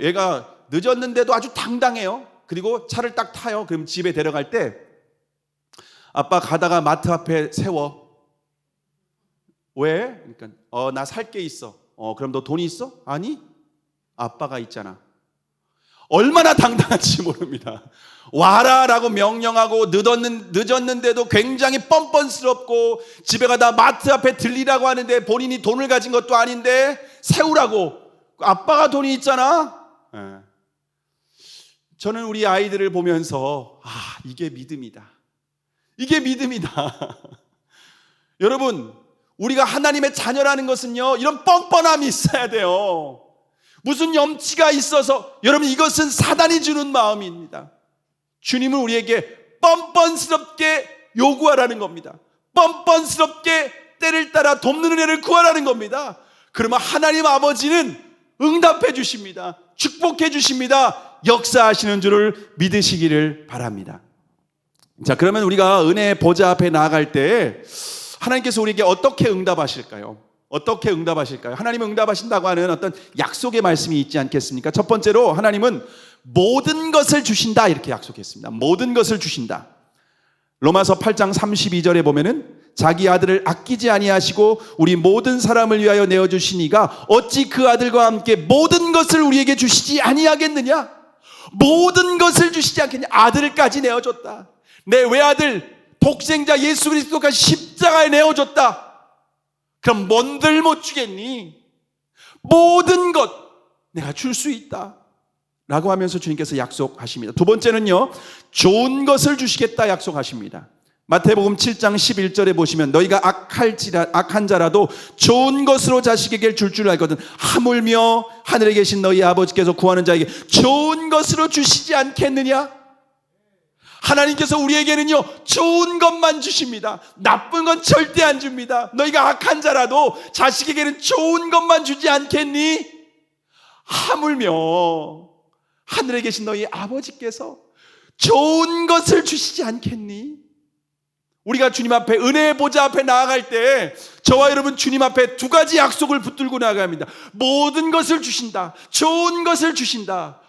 얘가 늦었는데도 아주 당당해요. 그리고 차를 딱 타요. 그럼 집에 데려갈 때 아빠 가다가 마트 앞에 세워. 왜? 그러니까 나 살 게 있어. 그럼 너 돈이 있어? 아니, 아빠가 있잖아. 얼마나 당당한지 모릅니다. 와라라고 명령하고 늦었는데도 굉장히 뻔뻔스럽고, 집에 가다 마트 앞에 들리라고 하는데 본인이 돈을 가진 것도 아닌데 세우라고. 아빠가 돈이 있잖아. 네. 저는 우리 아이들을 보면서 이게 믿음이다. 이게 믿음이다. 여러분, 우리가 하나님의 자녀라는 것은요, 이런 뻔뻔함이 있어야 돼요. 무슨 염치가 있어서, 여러분, 이것은 사단이 주는 마음입니다. 주님은 우리에게 뻔뻔스럽게 요구하라는 겁니다. 뻔뻔스럽게 때를 따라 돕는 은혜를 구하라는 겁니다. 그러면 하나님 아버지는 응답해 주십니다. 축복해 주십니다. 역사하시는 줄을 믿으시기를 바랍니다. 자, 그러면 우리가 은혜의 보좌 앞에 나아갈 때 하나님께서 우리에게 어떻게 응답하실까요? 어떻게 응답하실까요? 하나님은 응답하신다고 하는 어떤 약속의 말씀이 있지 않겠습니까? 첫 번째로 하나님은 모든 것을 주신다, 이렇게 약속했습니다. 모든 것을 주신다. 로마서 8장 32절에 보면은 자기 아들을 아끼지 아니하시고 우리 모든 사람을 위하여 내어주신 이가 어찌 그 아들과 함께 모든 것을 우리에게 주시지 아니하겠느냐? 모든 것을 주시지 않겠냐? 아들까지 내어줬다. 내 외아들 독생자 예수 그리스도까지 십자가에 내어줬다. 그럼 뭔들 못 주겠니? 모든 것 내가 줄 수 있다 라고 하면서 주님께서 약속하십니다. 두 번째는요, 좋은 것을 주시겠다 약속하십니다. 마태복음 7장 11절에 보시면 너희가 악한 자라도 좋은 것으로 자식에게 줄 알거든 하물며 하늘에 계신 너희 아버지께서 구하는 자에게 좋은 것으로 주시지 않겠느냐? 하나님께서 우리에게는요, 좋은 것만 주십니다. 나쁜 건 절대 안 줍니다. 너희가 악한 자라도 자식에게는 좋은 것만 주지 않겠니? 하물며 하늘에 계신 너희 아버지께서 좋은 것을 주시지 않겠니? 우리가 주님 앞에, 은혜의 보좌 앞에 나아갈 때 저와 여러분 주님 앞에 두 가지 약속을 붙들고 나아갑니다. 모든 것을 주신다, 좋은 것을 주신다.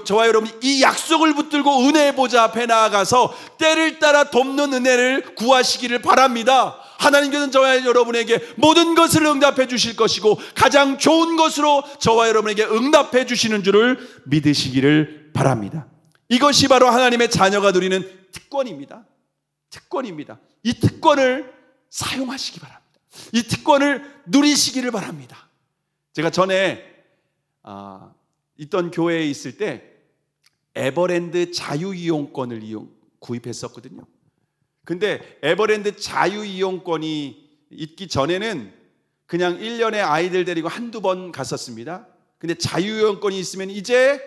저와 여러분이 이 약속을 붙들고 은혜의 보좌 앞에 나아가서 때를 따라 돕는 은혜를 구하시기를 바랍니다. 하나님께서는 저와 여러분에게 모든 것을 응답해 주실 것이고 가장 좋은 것으로 저와 여러분에게 응답해 주시는 줄을 믿으시기를 바랍니다. 이것이 바로 하나님의 자녀가 누리는 특권입니다. 특권입니다. 이 특권을 사용하시기 바랍니다. 이 특권을 누리시기를 바랍니다. 제가 전에 있던 교회에 있을 때 에버랜드 자유이용권을 구입했었거든요. 근데 에버랜드 자유이용권이 있기 전에는 그냥 1년에 아이들 데리고 한두 번 갔었습니다. 근데 자유이용권이 있으면 이제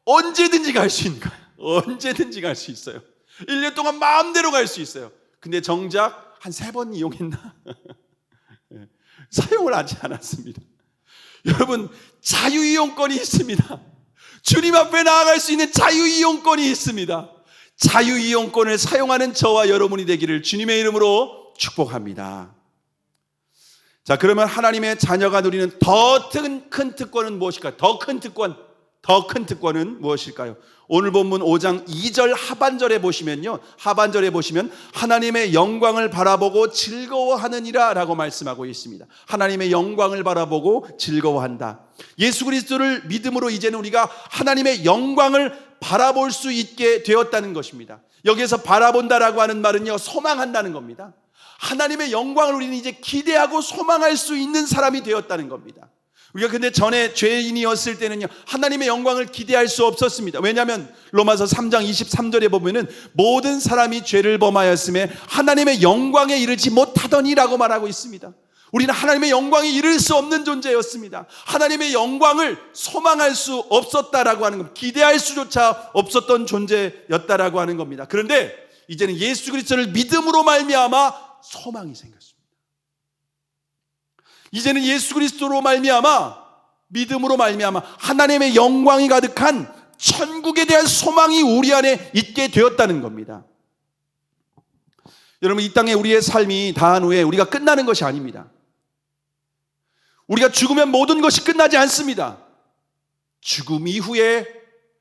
언제든지 갈 수 있는 거예요. 언제든지 갈 수 있어요. 1년 동안 마음대로 갈 수 있어요. 근데 정작 한 3번 이용했나? 사용을 하지 않았습니다. 여러분, 자유이용권이 있습니다. 주님 앞에 나아갈 수 있는 자유이용권이 있습니다. 자유이용권을 사용하는 저와 여러분이 되기를 주님의 이름으로 축복합니다. 자, 그러면 하나님의 자녀가 누리는 더 큰 특권은 무엇일까요? 더 큰 특권은 무엇일까요? 오늘 본문 5장 2절 하반절에 보시면 하나님의 영광을 바라보고 즐거워하느니라 라고 말씀하고 있습니다. 하나님의 영광을 바라보고 즐거워한다. 예수 그리스도를 믿음으로 이제는 우리가 하나님의 영광을 바라볼 수 있게 되었다는 것입니다. 여기에서 바라본다라고 하는 말은요, 소망한다는 겁니다. 하나님의 영광을 우리는 이제 기대하고 소망할 수 있는 사람이 되었다는 겁니다. 우리가 근데 전에 죄인이었을 때는요, 하나님의 영광을 기대할 수 없었습니다. 왜냐하면 로마서 3장 23절에 보면은 모든 사람이 죄를 범하였음에 하나님의 영광에 이르지 못하더니라고 말하고 있습니다. 우리는 하나님의 영광에 이를 수 없는 존재였습니다. 하나님의 영광을 소망할 수 없었다라고 하는 겁니다. 기대할 수조차 없었던 존재였다라고 하는 겁니다. 그런데 이제는 예수 그리스도를 믿음으로 말미암아 소망이 생겼습니다. 이제는 예수 그리스도로 말미암아, 믿음으로 말미암아 하나님의 영광이 가득한 천국에 대한 소망이 우리 안에 있게 되었다는 겁니다. 여러분, 이 땅에 우리의 삶이 다한 후에 우리가 끝나는 것이 아닙니다. 우리가 죽으면 모든 것이 끝나지 않습니다. 죽음 이후에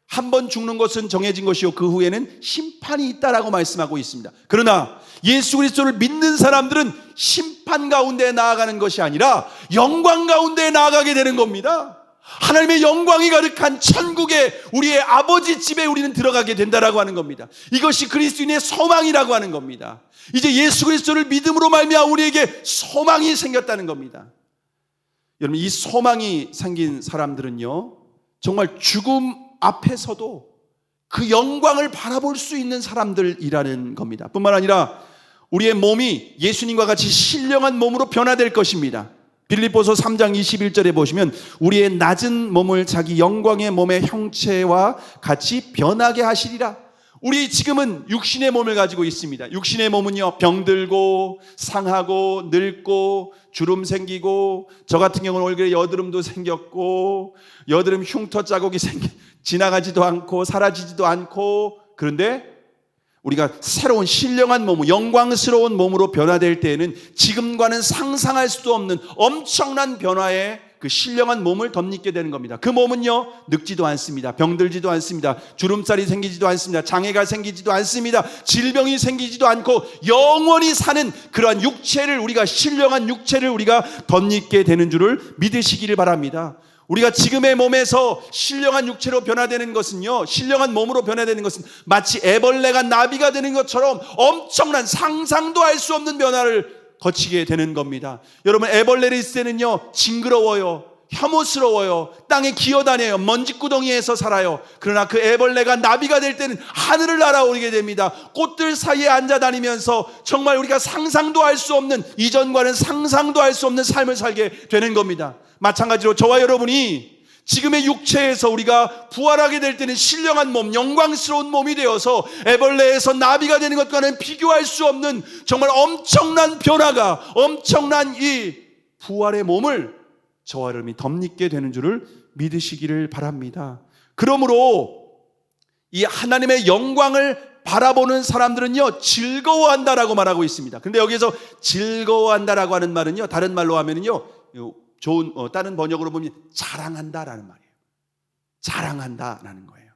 한 번 죽는 것은 정해진 것이요, 그 후에는 심판이 있다라고 말씀하고 있습니다. 그러나 예수 그리스도를 믿는 사람들은 심판 가운데 나아가는 것이 아니라 영광 가운데 나아가게 되는 겁니다. 하나님의 영광이 가득한 천국에, 우리의 아버지 집에 우리는 들어가게 된다라고 하는 겁니다. 이것이 그리스도인의 소망이라고 하는 겁니다. 이제 예수 그리스도를 믿음으로 말미암아 우리에게 소망이 생겼다는 겁니다. 여러분, 이 소망이 생긴 사람들은요, 정말 죽음 앞에서도 그 영광을 바라볼 수 있는 사람들이라는 겁니다. 뿐만 아니라 우리의 몸이 예수님과 같이 신령한 몸으로 변화될 것입니다. 빌립보서 3장 21절에 보시면 우리의 낮은 몸을 자기 영광의 몸의 형체와 같이 변하게 하시리라. 우리 지금은 육신의 몸을 가지고 있습니다. 육신의 몸은요, 병들고 상하고 늙고 주름 생기고, 저 같은 경우는 얼굴에 여드름도 생겼고, 여드름 흉터 자국이 지나가지도 않고 사라지지도 않고, 그런데 우리가 새로운 신령한 몸, 영광스러운 몸으로 변화될 때에는 지금과는 상상할 수도 없는 엄청난 변화의 그 신령한 몸을 덧입게 되는 겁니다. 그 몸은요, 늙지도 않습니다. 병들지도 않습니다. 주름살이 생기지도 않습니다. 장애가 생기지도 않습니다. 질병이 생기지도 않고 영원히 사는 그러한 육체를, 우리가 신령한 육체를 우리가 덧입게 되는 줄을 믿으시기를 바랍니다. 우리가 지금의 몸에서 신령한 육체로 변화되는 것은요, 신령한 몸으로 변화되는 것은 마치 애벌레가 나비가 되는 것처럼 엄청난, 상상도 할 수 없는 변화를 거치게 되는 겁니다. 여러분, 애벌레를 있을 때는요, 징그러워요, 혐오스러워요, 땅에 기어다녀요, 먼지구덩이에서 살아요. 그러나 그 애벌레가 나비가 될 때는 하늘을 날아오르게 됩니다. 꽃들 사이에 앉아다니면서 정말 우리가 상상도 할 수 없는, 이전과는 상상도 할 수 없는 삶을 살게 되는 겁니다. 마찬가지로 저와 여러분이 지금의 육체에서 우리가 부활하게 될 때는 신령한 몸, 영광스러운 몸이 되어서 애벌레에서 나비가 되는 것과는 비교할 수 없는 정말 엄청난 변화가, 엄청난 이 부활의 몸을 저와 여러분이 덧입게 되는 줄을 믿으시기를 바랍니다. 그러므로 이 하나님의 영광을 바라보는 사람들은요, 즐거워한다라고 말하고 있습니다. 근데 여기서 즐거워한다라고 하는 말은요, 다른 말로 하면은요, 좋은 다른 번역으로 보면 자랑한다라는 말이에요. 자랑한다라는 거예요.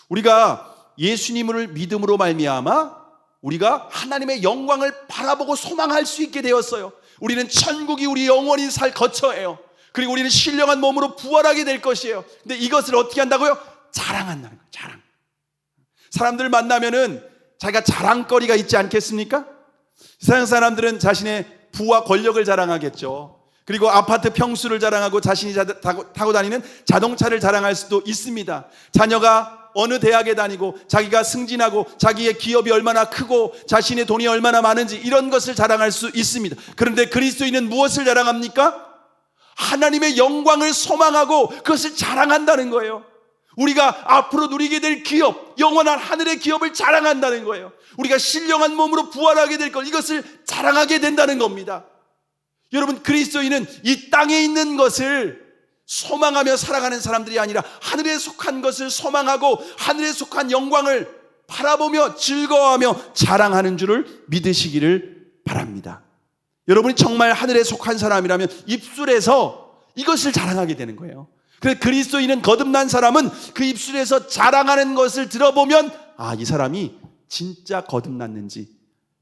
우리가 예수님을 믿음으로 말미암아 우리가 하나님의 영광을 바라보고 소망할 수 있게 되었어요. 우리는 천국이 우리 영원히 살 거처예요. 그리고 우리는 신령한 몸으로 부활하게 될 것이에요. 근데 이것을 어떻게 한다고요? 자랑한다는 거예요. 자랑. 사람들 만나면은 자기가 자랑거리가 있지 않겠습니까? 세상 사람들은 자신의 부와 권력을 자랑하겠죠. 그리고 아파트 평수를 자랑하고 자신이 타고 다니는 자동차를 자랑할 수도 있습니다. 자녀가 어느 대학에 다니고 자기가 승진하고 자기의 기업이 얼마나 크고 자신의 돈이 얼마나 많은지 이런 것을 자랑할 수 있습니다. 그런데 그리스도인은 무엇을 자랑합니까? 하나님의 영광을 소망하고 그것을 자랑한다는 거예요. 우리가 앞으로 누리게 될 기업, 영원한 하늘의 기업을 자랑한다는 거예요. 우리가 신령한 몸으로 부활하게 될 것, 이것을 자랑하게 된다는 겁니다. 여러분, 그리스도인은 이 땅에 있는 것을 소망하며 살아가는 사람들이 아니라 하늘에 속한 것을 소망하고 하늘에 속한 영광을 바라보며 즐거워하며 자랑하는 줄을 믿으시기를 바랍니다. 여러분이 정말 하늘에 속한 사람이라면 입술에서 이것을 자랑하게 되는 거예요. 그래서 그리스도인은, 거듭난 사람은 그 입술에서 자랑하는 것을 들어보면 이 사람이 진짜 거듭났는지,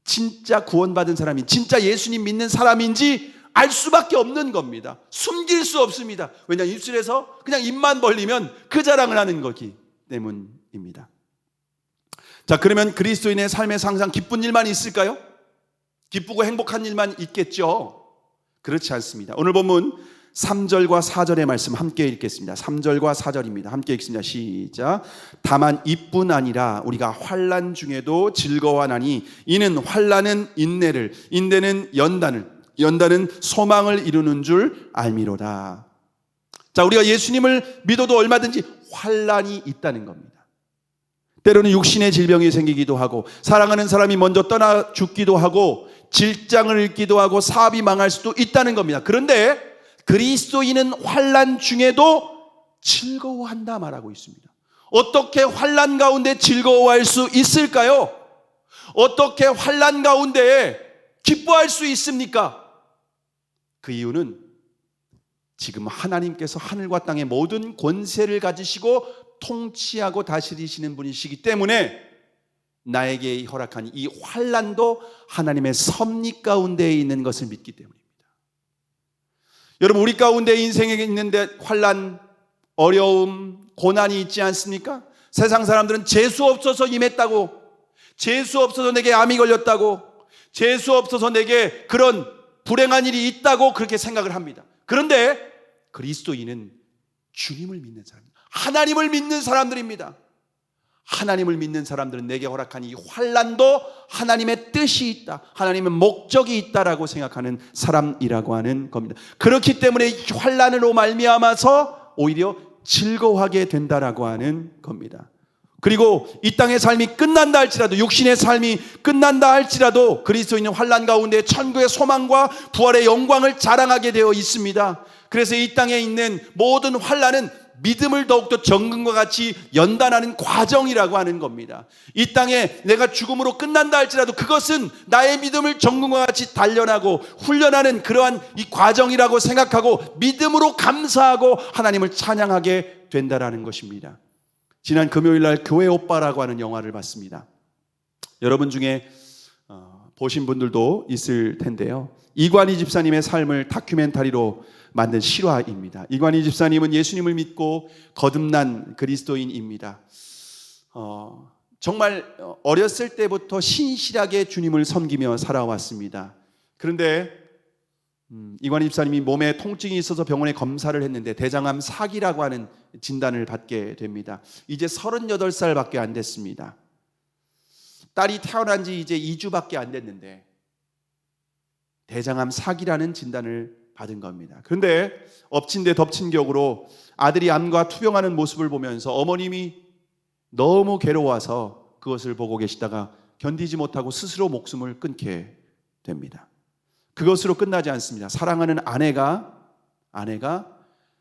진짜 구원받은 사람이, 진짜 예수님 믿는 사람인지 알 수밖에 없는 겁니다. 숨길 수 없습니다. 왜냐하면 입술에서 그냥 입만 벌리면 그 자랑을 하는 거기 때문입니다. 자, 그러면 그리스도인의 삶에서 항상 기쁜 일만 있을까요? 기쁘고 행복한 일만 있겠죠? 그렇지 않습니다. 오늘 본문 3절과 4절의 말씀 함께 읽겠습니다. 3절과 4절입니다. 함께 읽습니다. 시작. 다만 이뿐 아니라 우리가 환난 중에도 즐거워하나니 이는 환난은 인내를, 인내는 연단을, 연단은 소망을 이루는 줄 알미로다. 자, 우리가 예수님을 믿어도 얼마든지 환난이 있다는 겁니다. 때로는 육신의 질병이 생기기도 하고 사랑하는 사람이 먼저 떠나 죽기도 하고 직장을 잃기도 하고 사업이 망할 수도 있다는 겁니다. 그런데 그리스도인은 환난 중에도 즐거워한다 말하고 있습니다. 어떻게 환난 가운데 즐거워할 수 있을까요? 어떻게 환난 가운데 기뻐할 수 있습니까? 그 이유는 지금 하나님께서 하늘과 땅의 모든 권세를 가지시고 통치하고 다스리시는 분이시기 때문에 나에게 허락한 이 환난도 하나님의 섭리 가운데 있는 것을 믿기 때문입니다. 여러분, 우리 가운데 인생에 있는데 환난, 어려움, 고난이 있지 않습니까? 세상 사람들은 재수 없어서 임했다고, 재수 없어서 내게 암이 걸렸다고, 재수 없어서 내게 그런 불행한 일이 있다고 그렇게 생각을 합니다. 그런데 그리스도인은 주님을 믿는 사람입니다. 하나님을 믿는 사람들입니다. 하나님을 믿는 사람들은 내게 허락한 이 환난도 하나님의 뜻이 있다, 하나님의 목적이 있다라고 생각하는 사람이라고 하는 겁니다. 그렇기 때문에 환난으로 말미암아서 오히려 즐거워하게 된다라고 하는 겁니다. 그리고 이 땅의 삶이 끝난다 할지라도, 육신의 삶이 끝난다 할지라도 그리스도인은 환난 가운데 천국의 소망과 부활의 영광을 자랑하게 되어 있습니다. 그래서 이 땅에 있는 모든 환난은 믿음을 더욱더 정금과 같이 연단하는 과정이라고 하는 겁니다. 이 땅에 내가 죽음으로 끝난다 할지라도 그것은 나의 믿음을 정금과 같이 단련하고 훈련하는 그러한 이 과정이라고 생각하고 믿음으로 감사하고 하나님을 찬양하게 된다라는 것입니다. 지난 금요일 날 교회 오빠라고 하는 영화를 봤습니다. 여러분 중에 보신 분들도 있을 텐데요. 이관희 집사님의 삶을 다큐멘터리로 만든 실화입니다. 이관희 집사님은 예수님을 믿고 거듭난 그리스도인입니다. 정말 어렸을 때부터 신실하게 주님을 섬기며 살아왔습니다. 그런데 이관희 집사님이 몸에 통증이 있어서 병원에 검사를 했는데 대장암 4기라고 하는 진단을 받게 됩니다. 이제 38살밖에 안 됐습니다. 딸이 태어난 지 이제 2주밖에 안 됐는데 대장암 4기라는 진단을 받은 겁니다. 그런데 엎친 데 덮친 격으로 아들이 암과 투병하는 모습을 보면서 어머님이 너무 괴로워서 그것을 보고 계시다가 견디지 못하고 스스로 목숨을 끊게 됩니다. 그것으로 끝나지 않습니다. 사랑하는 아내가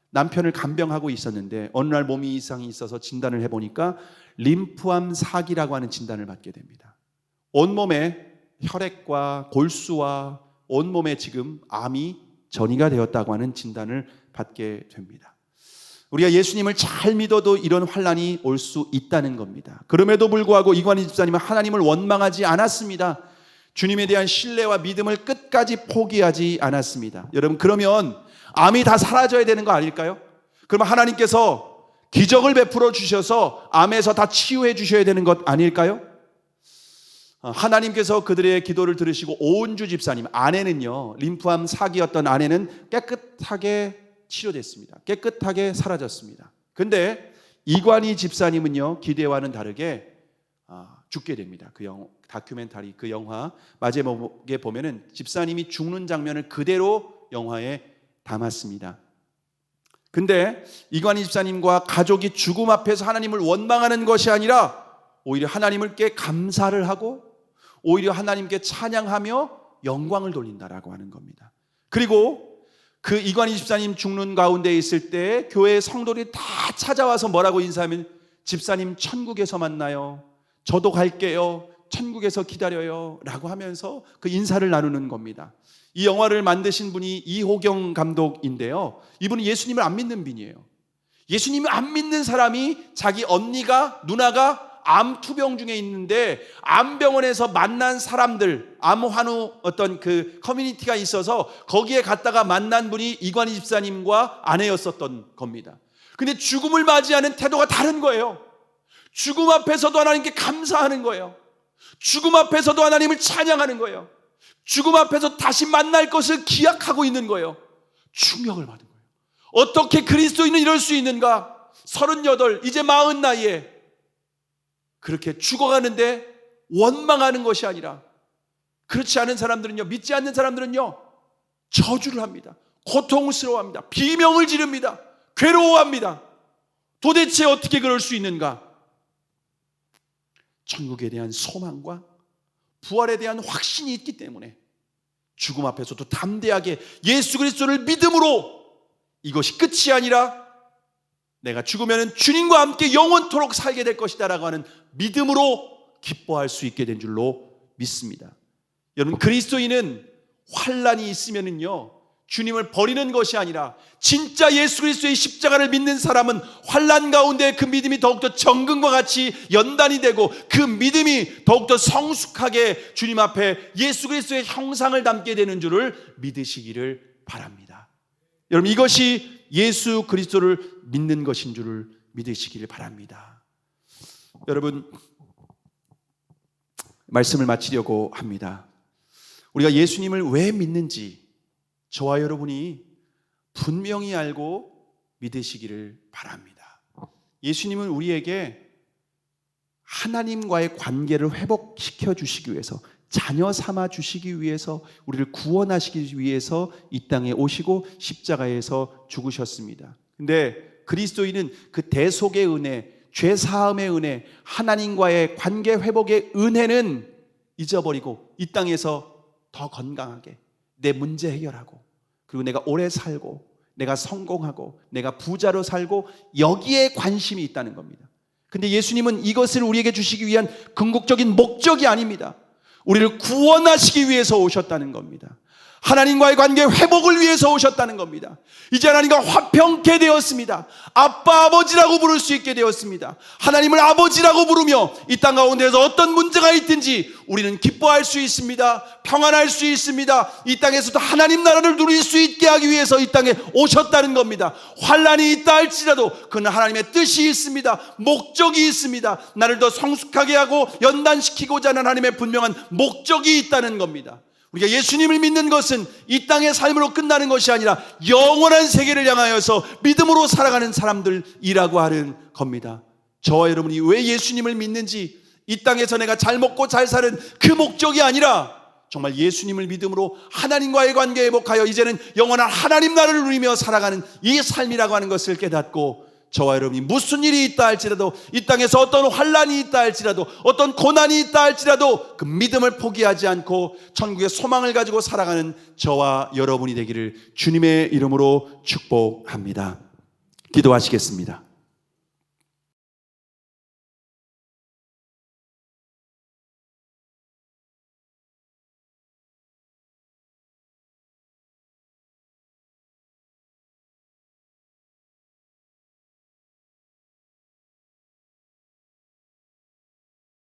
남편을 간병하고 있었는데 어느 날 몸이 이상이 있어서 진단을 해보니까 림프암 4기라고 하는 진단을 받게 됩니다. 온몸에 혈액과 골수와 온몸에 지금 암이 전이가 되었다고 하는 진단을 받게 됩니다. 우리가 예수님을 잘 믿어도 이런 환난이 올 수 있다는 겁니다. 그럼에도 불구하고 이관희 집사님은 하나님을 원망하지 않았습니다. 주님에 대한 신뢰와 믿음을 끝까지 포기하지 않았습니다. 여러분, 그러면 암이 다 사라져야 되는 거 아닐까요? 그러면 하나님께서 기적을 베풀어 주셔서 암에서 다 치유해 주셔야 되는 것 아닐까요? 하나님께서 그들의 기도를 들으시고 오은주 집사님, 아내는요, 림프암 사기였던 아내는 깨끗하게 치료됐습니다. 깨끗하게 사라졌습니다. 근데 이관희 집사님은요, 기대와는 다르게 죽게 됩니다. 그 다큐멘터리, 그 영화 마지막에 보면은 집사님이 죽는 장면을 그대로 영화에 담았습니다. 근데 이관희 집사님과 가족이 죽음 앞에서 하나님을 원망하는 것이 아니라 오히려 하나님께 감사를 하고 오히려 하나님께 찬양하며 영광을 돌린다라고 하는 겁니다. 그리고 그 이관희 집사님 죽는 가운데 있을 때 교회 성도들이 다 찾아와서 뭐라고 인사하면, 집사님 천국에서 만나요, 저도 갈게요, 천국에서 기다려요 라고 하면서 그 인사를 나누는 겁니다. 이 영화를 만드신 분이 이호경 감독인데요, 이분은 예수님을 안 믿는 분이에요. 예수님을 안 믿는 사람이 자기 언니가, 누나가 암 투병 중에 있는데 암병원에서 만난 사람들, 암환우 어떤 그 커뮤니티가 있어서 거기에 갔다가 만난 분이 이관희 집사님과 아내였었던 겁니다. 근데 죽음을 맞이하는 태도가 다른 거예요. 죽음 앞에서도 하나님께 감사하는 거예요. 죽음 앞에서도 하나님을 찬양하는 거예요. 죽음 앞에서 다시 만날 것을 기약하고 있는 거예요. 충격을 받은 거예요. 어떻게 그리스도인은 이럴 수 있는가? 38, 이제 40 나이에 그렇게 죽어가는데 원망하는 것이 아니라, 그렇지 않은 사람들은요, 믿지 않는 사람들은요, 저주를 합니다. 고통스러워합니다. 비명을 지릅니다. 괴로워합니다. 도대체 어떻게 그럴 수 있는가? 천국에 대한 소망과 부활에 대한 확신이 있기 때문에 죽음 앞에서도 담대하게 예수 그리스도를 믿음으로 이것이 끝이 아니라 내가 죽으면 주님과 함께 영원토록 살게 될 것이다 라고 하는 믿음으로 기뻐할 수 있게 된 줄로 믿습니다. 여러분, 그리스도인은 환난이 있으면은요, 주님을 버리는 것이 아니라 진짜 예수 그리스도의 십자가를 믿는 사람은 환난 가운데 그 믿음이 더욱더 정금과 같이 연단이 되고 그 믿음이 더욱더 성숙하게 주님 앞에 예수 그리스도의 형상을 담게 되는 줄을 믿으시기를 바랍니다. 여러분, 이것이 예수 그리스도를 믿는 것인 줄을 믿으시기를 바랍니다. 여러분, 말씀을 마치려고 합니다. 우리가 예수님을 왜 믿는지 저와 여러분이 분명히 알고 믿으시기를 바랍니다. 예수님은 우리에게 하나님과의 관계를 회복시켜 주시기 위해서, 자녀 삼아 주시기 위해서, 우리를 구원하시기 위해서 이 땅에 오시고 십자가에서 죽으셨습니다. 근데 그리스도인은 그 대속의 은혜, 죄 사함의 은혜, 하나님과의 관계 회복의 은혜는 잊어버리고 이 땅에서 더 건강하게 내 문제 해결하고, 그리고 내가 오래 살고, 내가 성공하고, 내가 부자로 살고, 여기에 관심이 있다는 겁니다. 근데 예수님은 이것을 우리에게 주시기 위한 궁극적인 목적이 아닙니다. 우리를 구원하시기 위해서 오셨다는 겁니다. 하나님과의 관계 회복을 위해서 오셨다는 겁니다. 이제 하나님과 화평케 되었습니다. 아빠, 아버지라고 부를 수 있게 되었습니다. 하나님을 아버지라고 부르며 이 땅 가운데서 어떤 문제가 있든지 우리는 기뻐할 수 있습니다. 평안할 수 있습니다. 이 땅에서도 하나님 나라를 누릴 수 있게 하기 위해서 이 땅에 오셨다는 겁니다. 환난이 있다 할지라도 그는 하나님의 뜻이 있습니다. 목적이 있습니다. 나를 더 성숙하게 하고 연단시키고자 하는 하나님의 분명한 목적이 있다는 겁니다. 우리가 예수님을 믿는 것은 이 땅의 삶으로 끝나는 것이 아니라 영원한 세계를 향하여서 믿음으로 살아가는 사람들이라고 하는 겁니다. 저와 여러분이 왜 예수님을 믿는지, 이 땅에서 내가 잘 먹고 잘 사는 그 목적이 아니라 정말 예수님을 믿음으로 하나님과의 관계에 회복하여 이제는 영원한 하나님 나라를 누리며 살아가는 이 삶이라고 하는 것을 깨닫고, 저와 여러분이 무슨 일이 있다 할지라도, 이 땅에서 어떤 환난이 있다 할지라도, 어떤 고난이 있다 할지라도 그 믿음을 포기하지 않고 천국의 소망을 가지고 살아가는 저와 여러분이 되기를 주님의 이름으로 축복합니다. 기도하시겠습니다.